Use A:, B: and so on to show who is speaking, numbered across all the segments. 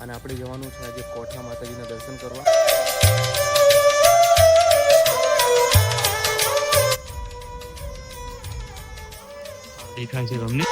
A: અને આપણે જવાનું છે આજે કોઠા માતાજીના દર્શન કરવા. દેખાય છે તમને?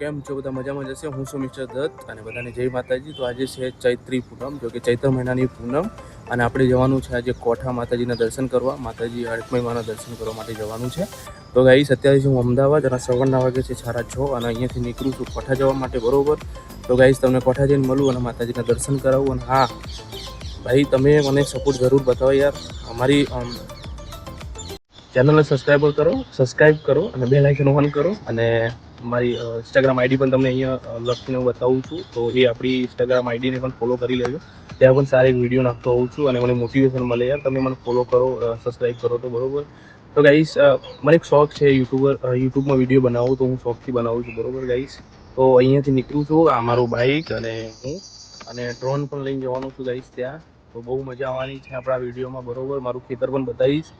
A: કેમ છો બધા? મજામાં જશે. હું છું મિસ્ટર દત્ત અને બધાને જય માતાજી. તો આજે છે ચૈત્રી પૂનમ, જો કે ચૈત્ર મહિનાની પૂનમ, અને આપણે જવાનું છે આજે કોઠા માતાજીના દર્શન કરવા. માતાજી હડકમઈમાના દર્શન કરવા માટે જવાનું છે. તો ગાઈસ અત્યારે હું અમદાવાદ અને સવારના વાગે છે 6:30 અને અહીંયાથી નીકળું છું કોઠા જવા માટે, બરોબર. તો ગાઈસ તમને કોઠા જઈને મળું અને માતાજીના દર્શન કરાવું. અને હા ભાઈ, તમે મને સપોર્ટ જરૂર બતાવો યાર. અમારી ચેનલને સબસ્ક્રાઈબ કરો અને બેલ આઇકન ઓન કરો. અને મારી ઇન્સ્ટાગ્રામ આઈડી પણ તમને અહીંયા લખીને બતાવું છું, તો એ આપણી ઇન્સ્ટાગ્રામ આઈડીને પણ ફોલો કરી લેજો. ત્યાં પણ સારી વિડીયો નાખતો હોઉં છું અને મને મોટિવેશન મળે યાર. તમે મને ફોલો કરો, સબસ્ક્રાઈબ કરો તો બરોબર. તો ગાઈસ, મને એક શોખ છે યુટ્યુબમાં વિડીયો બનાવું, તો હું શોખથી બનાવું છું, બરોબર ગાઈસ. તો અહીંયાથી નીકળું છું, આ મારું બાઇક અને હું, અને ડ્રોન પણ લઈને જવાનું છું ગાઈસ ત્યાં. તો બહુ મજા આવવાની છે આપણા વિડીયોમાં, બરોબર. મારું ખેતર પણ બતાવીશ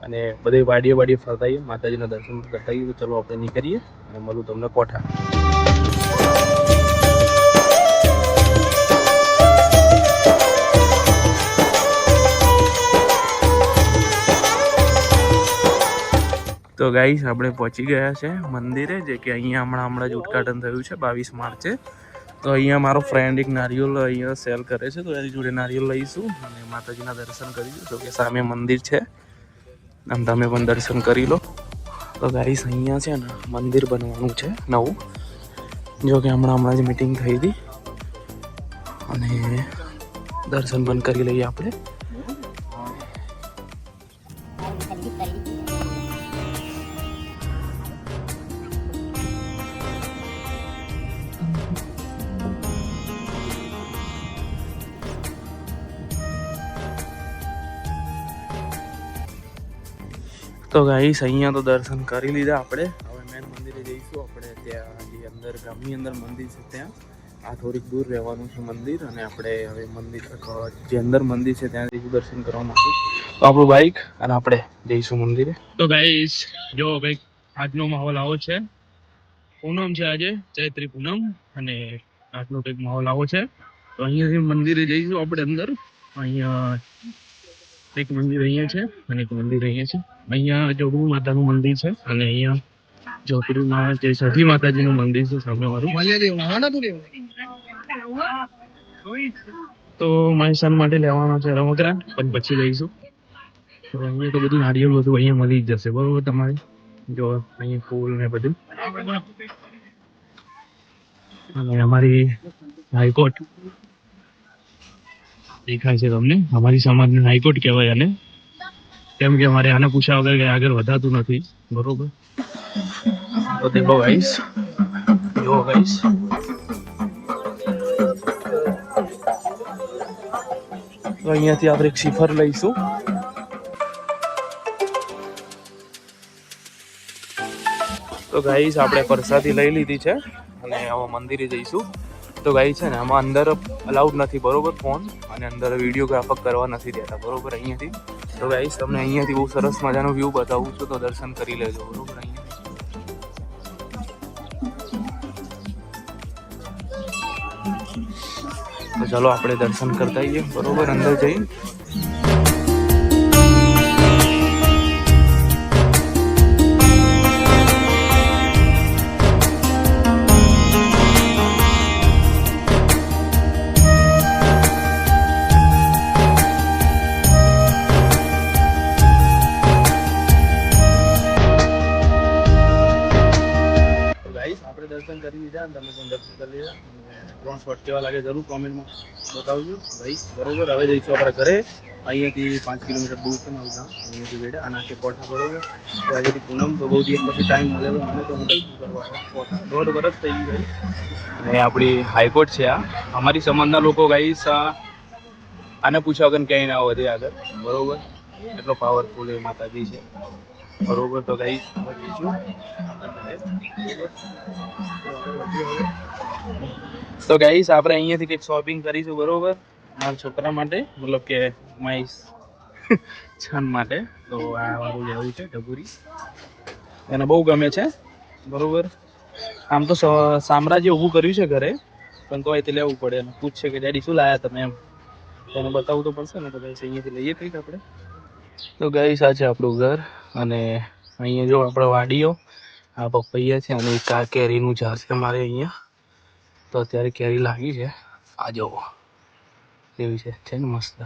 A: અને બધે વાડીએ ફરતાઈએ, માતાજીના દર્શન કરતાઈએ. તો ચલો આપણે નીકળીએ અને મળું તમને કોઠા. તો ગાઈસ, આપણે પહોંચી ગયા છે મંદિરે, જે કે અહીંયા હમણાં જ ઉદ્ઘાટન થયું છે 22 માર્ચે. તો અહીંયા મારો ફ્રેન્ડ એક નારિયેલ અહીંયા સેલ કરે છે, તો એની જોડે નારિયેલ લઈશું અને માતાજીના દર્શન કરીશું. તો કે સામે મંદિર છે અને તમે પણ દર્શન કરી લો. તો ગાઈસ, અહીંયા છે ને મંદિર બનવાનું છે નવું, જો કે હમણાં જ મીટિંગ થઈ હતી, અને દર્શન પણ કરી લઈએ આપણે. તો ગાઈસ, અહીંયા તો દર્શન કરી લીધા આપણે. હવે મેન મંદિરે જઈશું આપણે. ત્યાં જે અંદર ગામની અંદર મંદિર છે ત્યાં આ થોડીક દૂર રહેવાનું છે મંદિર, અને આપણે હવે મંદિર જે અંદર મંદિર છે ત્યાં જઈશું દર્શન કરવા માટે. તો આપણું બાઈક અને આપણે જઈશું મંદિરે. તો ગાઈસ, જો કંઈક આજનો માહોલ આવો છે. પૂનમ છે આજે, ચૈત્રી પૂનમ, અને આજનો કંઈક માહોલ આવો છે. તો અહીંયાથી મંદિરે જઈશું આપણે અંદર. અહીંયા એક મંદિર અહીંયા છે અને એક મંદિર અહીંયા છે. અહીંયા જોગુ માતાનું મંદિર છે અને અહીંયા જ્યોતિર્લિંગમાં જે સતી માતાજીનું મંદિર છે સામે વાળું. તો મહેસાન માટે લેવાનો છે રમકડા, પણ પછી લઈશું. તો અહીંયા તો બધું નારિયેળ બધું અહીંયા મળી જ જશે, બરોબર. તમારે જો અહીંયા ફૂલ ને બધું. અને અમારી હાઈકોર્ટ દેખાય છે તમને? અમારી સમાજની હાઈકોર્ટ કહેવાય આને, કેમ કે અમારે આને પૂછ્યા વગર કઈ આગળ વધાતું નથી, બરોબર. તો દેખો ગાઈસ, જો ગાઈસ, તો અહીંયાથી આપણે એક શિખર લઈશું. તો ગાઈસ, આપણે પ્રસાદી લઈ લીધી છે અને હવે મંદિરે જઈશું. તો ગાઈસ છે ને, આમાં અંદર અલાઉડ નથી, બરોબર, ફોન, અને અંદર વિડીયોગ્રાફર કરવા નથી દેતા, બરોબર, અહીંયાથી. તો ગાઈસ, તમને અહીંયાથી બહુ સરસ મજાનો વ્યૂ બતાવું છું, તો દર્શન કરી લેજો, બરોબર. તો ચલો આપણે દર્શન કરતા આવીએ, બરોબર, અંદર જઈ. દર્શન કરી લીધા અને તમે પણ દર્શન કરી લીધા. 3 શોટ કેવા લાગે જરૂર કોમેન્ટમાં બતાવજો ભાઈ, બરોબર. હવે જઈશું આપણે ઘરે. અહીંયાથી 5 કિલોમીટર દૂર છે મારું ગામ, અહીંયાથી બેડા અને આખે કોઠા, બરોબર. તો આજથી પૂનમ, તો બહુ દિવસ પછી ટાઈમ મળેલો મને, તો હું કોઠા 1.5 વર્ષ થઈ ગઈ. અને આપણી હાઈકોર્ટ છે આ. અમારી સમાજના લોકો ગાઈસ આને પૂછ્યા વગર ક્યાંય ના વધે આગળ, બરોબર. એટલો પાવરફુલ એ માતાજી છે, બરોબર. તો ગાઈસ, તો ગાઈસ, આપણે અહીંયાથી કંઈક શોપિંગ કરીશું, બરોબર, મારા છોકરા માટે, મતલબ કે મારી છન માટે. તો આ વાળું લેવું છે ડબુરી. એને બહુ ગમે છે બરોબર. આમ તો સામ્રાજ્ય ઊભું કર્યું છે ઘરે, પણ તો અહીંથી લેવું પડે. અને પૂછશે કે ડેડી શું લાયા તમે એમ, એને બતાવવું તો પડશે ને. તો ગાઈસ અહીંયાથી લઈએ કંઈક આપણે. તો ગાઈસ આ છે આપણું ઘર, અને અહીંયા જો આપણે વાડીઓ, આ પપૈયા છે, અને એક આ કેરીનું ઝાડ છે અમારે અહીંયા. તો અત્યારે કેરી લાગી છે, આ જુઓ એવી છે ને મસ્ત.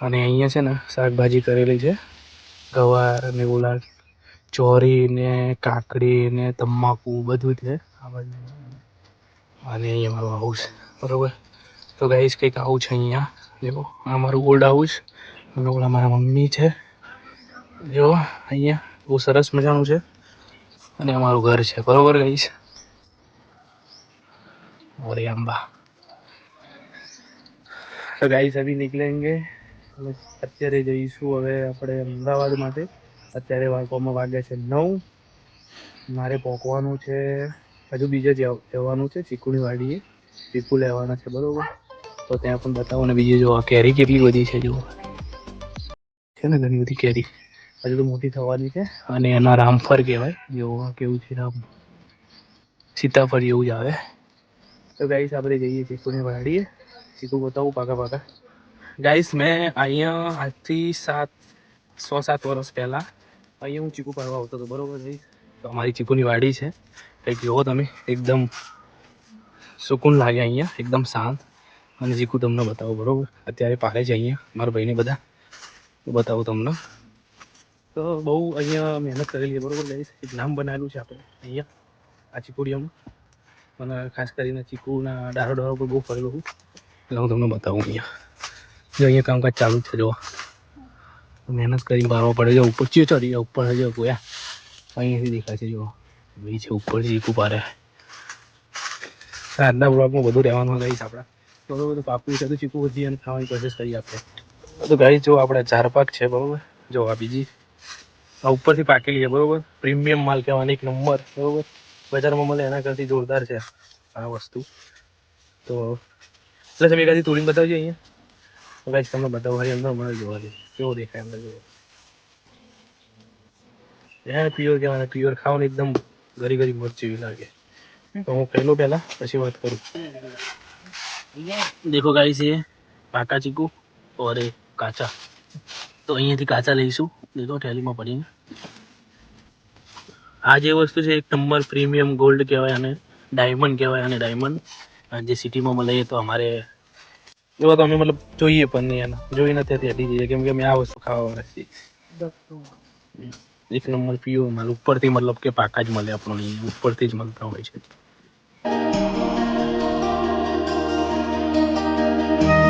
A: અને અહીંયા છે ને શાકભાજી કરેલી છે, ગવાર ને ઓલા ચોરી ને કાકડી ને તમાકુ બધું છે આ બાજુ. અને અહીંયા મારું હાઉસ બરોબર. તો ગાઈસ કંઈક આવું છે અહીંયા. જો આ મારું ઓલ્ડ હાઉસ, અને ઓલા મારા મમ્મી છે. જો અહીંયા બહુ સરસ મજાનું છે, અને અમારું ઘર છે બરોબર ગાઈસ. ઓરે અંબા. તો ગાઈસ અભી નીકળેંગે. અત્યારે જઈશું હવે આપણે અમદાવાદ માટે. અત્યારે વાગ્યા છે 9. મારે પહોંચવાનું છે, હજુ બીજે જવાનું છે ચીકુની વાડીએ, ચીકુ લેવાના છે બરોબર. તો ત્યાં પણ બતાવો. ને બીજી જો આ કેરી કેટલી બધી છે, જુઓ છે ને ઘણી બધી કેરી, હજુ તો મોટી થવાની છે. અને એના રામફળ કહેવાય, જેવો કેવું છે રામ સીતાફળ જેવું જ આવે. તો ગાઈસ આપણે જઈએ ચીકુની વાડીએ. ચીકુ બતાવું પાકા પાકા. ગાઈસ મેં અહીંયા આજથી 6-7 વર્ષ પહેલાં અહીંયા હું ચીકુ પાડવા આવતો હતો બરોબર ગાઈસ. તો અમારી ચીકુની વાડી છે, કંઈક જુઓ તમે, એકદમ સુકૂન લાગે અહીંયા, એકદમ શાંત. અને ચીકુ તમને બતાવો બરોબર. અત્યારે પાડે છે અહીંયા મારા ભાઈને બધા, તો બતાવું તમને. તો બહુ અહીંયા મહેનત કરેલી છે બરોબર ગાઈસ. એક નામ બનાવેલું છે આપણે અહીંયા આ ચીકુડિયામાં. અને ખાસ કરીને ચીકુના ડારો પર બહુ ફરેલો છું, એટલે હું તમને બતાવું અહીંયા. જો અહીંયા કામકાજ ચાલુ જ છે, જો મહેનત કરીને પાડવા પડે. જો ઉપર ચડી ઉપર જો ગોયા અહીંયાથી દેખાય છે, જો ભાઈ છે ઉપર ચીકુ પારે. આજના બ્લોગમાં બધું રહેવાનું ગાઈસ આપણા બરોબર. તો પાકું છે તો ચીકુ વધી અને ખાવાની કોશિશ કરી આપણે. તો ગાઈસ જો આપણે 4 પાક છે બરોબર. જો આ બીજી આ ઉપરથી પાકેલી છે બરોબર. પ્રીમિયમ માલ કહેવાની, એક નંબર બરોબર. બજારમાં મળે એના કરતી જોરદાર છે આ વસ્તુ. તો એટલે તમે એકાદી તોડીને બતાવજો અહીંયા. તો ગાઈસ તમને બતાવવાની અંદર મને જોવા દે કેવો દેખાય અંદર. જોવો એને પ્યોર કહેવાય, પ્યોર ખાવાનું એકદમ ગરી ગરી મરચી જેવી લાગે. તો હું ખાઈ લઉં પહેલાં, પછી વાત કરું. देखो गाइस ये पाका चीकू और ये काचा. तो અહીંયાથી કાચા લઈશું. દેખો થેલીમાં પડીને. આ જે વસ્તુ છે એક નંબર પ્રીમિયમ ગોલ્ડ કહેવાય, અને ડાયમંડ કહેવાય. અને ડાયમંડ જે સિટીમાં મળે તો અમારે એવા તો અમે મતલબ જોઈએ પણ નહીં, એના જોઈ નથી હટી જઈએ, કેમ કે અમે આ વસ્તુ ખાવા છીએ. એક નંબર પ્યોર માલ ઉપરથી, મતલબ કે પાકા જ મળે આપણને, ઉપરથી જ મળતા હોય છે.